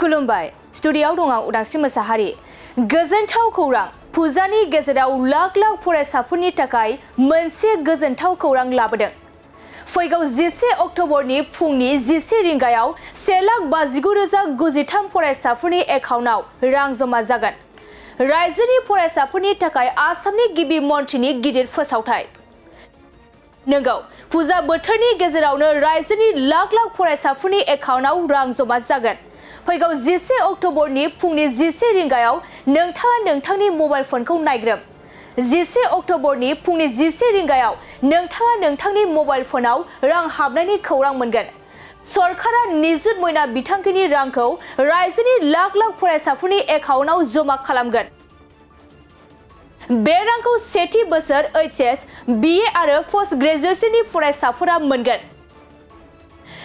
खुलुमबाय स्टुडिय'आव दं आं उदांस्रि मोसाहारि गोजोनथाव खौरां फुजानि गेजेराव लाख लाख फरायसाफोरनि थाखाय मोनसे गोजोनथाव खौरां लाबोदों फैगौ 11 अक्ट'बरनि फुंनि 11 रिंगायाव 1,59,093 फरायसाफोरनि एकाउन्टआव रां जमा जागोन रायजोनि फरायसाफोरनि थाखाय आसामनि गिबि मन्थ्रिनि गिदिर फोसावथाय नंगौ फुजा बोथोरनि गेजेरावनो रायजोनि लाख लाख फरायसाफोरनि एकाउन्टआव रां जमा जागोन फैगौ 11 अक्ट'बरनि फुंनि 11 रिंगायाव नोंथाङा नोंथांनि मबाइल फनखौ नायग्रोम 11 अक्ट'बरनि फुंनि 11 रिंगायाव नोंथाङा नोंथांनि मबाइल फनाव रां हाबनायनि खौरां मोनगोन सरकारा निजुत मयना बिथांखिनि रांखौ रायजोनि लाख लाख फरायसाफोरनि एकाउन्टआव जमा खालामगोन बे रांखौ सेथि बोसोर एचएस बीए आरो पोस्ट ग्रेजुएशननि फरायसाफोरा मोनगोन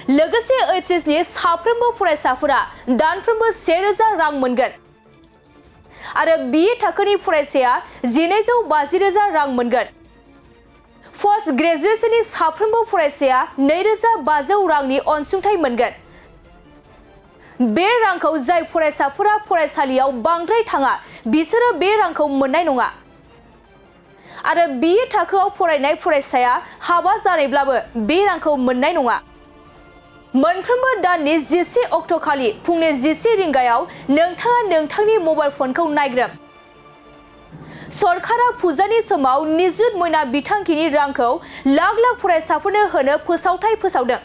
लोगोसे एचएस नि साफ्रोमबो फरायसाफोरा दानफ्रोमबो 1,000 रां मोनगोन आरो बीए थाखोनि फरायसाया 1,250,000 रां मोनगोन पोस्ट ग्रेजुएशननि साफ्रोमबो फरायसाया 2,500 रांनि अनसुंथाइ मोनगोन बे रांखौ जाय फरायसाफोरा फरायसालियाव बांद्राय थाङा बिसोरो बे रांखौ मोननाय नङा आरो बीए थाखोआव फरायनाय फरायसाया हाबा जानायब्लाबो बे रांखौ मोननाय नङा मोनफ्रोमबो दाननि 11 अक्ट'खालि फुंनि 11 रिंगायाव नोंथाङा नोंथांनि मबाइल फनखौ नायग्रोम सरकारा फुजानि समाव निजुत मयना बिथांखिनि रांखौ लाख लाख फरायसाफोरनो होनो फोसावथाय फोसावदों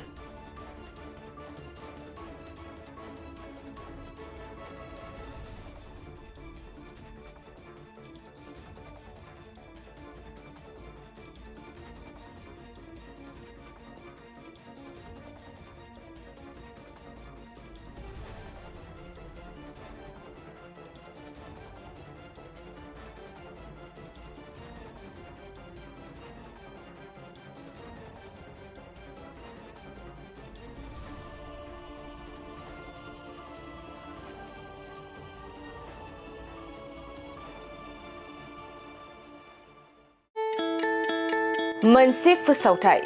मोनसे फोसावथाय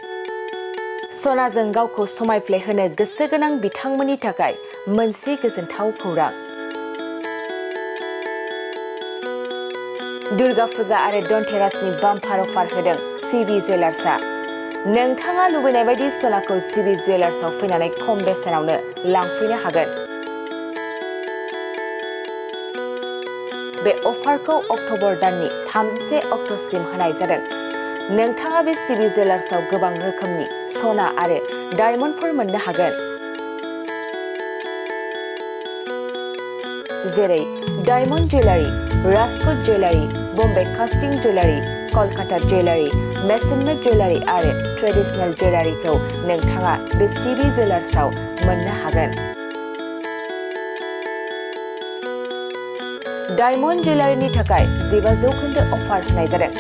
सनाजों गावखौ समायफ्लेहोनो गोसो गोनां बिथांमोननि थाखाय मोनसे गोजोनथाव खौरां दुर्गा फुजा आरो धनतेरासनि बाम्पार अफार होदों सिबि जुवेलार्सआ नोंथाङा लुबैनाय बायदि सनाखौ सिबि जुवेलार्सआव फैनानै खम बेसेनावनो लांफैनो हागोन बे अफारखौ अक्ट'बर दाननि 31 अक्ट'सिम होनाय जादों नोंथाङा बे सिबि जुवेलार्सआव गोबां रोखोमनि सना आरो डायमन्डफोर मोननो हागोन जेरै diamond jewellery Rajkot jewellery Bombay कास्टिं जुवेलारि कलकाता जुवेलारि मेसनमेड जुवेलारि आरो ट्रेडिशनेल जुवेलारिखौ नोंथाङा बे सिबि जुवेलार्सआव मोननो हागोन डायमन्ड जुवेलारिनि थाखाय 15% अफार होनाय जादों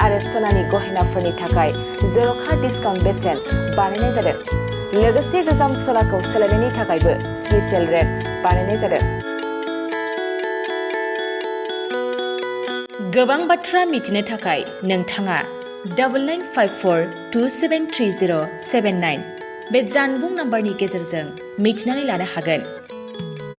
आरो सनानि गहेनाफोरनि थाखाय जर'खा डिसकाउन्ट बेसेन बानायनाय जादों लोगोसे गोजाम सनाखौ सोलायनायनि थाखायबो स्पेसियेल रेट बानायनाय जादों गोबां बाथ्रा मिथिनो थाखाय नोंथाङा 9954273079 बे जानबुं नाम्बारनि गेजेरजों मिथिनानै लानो हागोन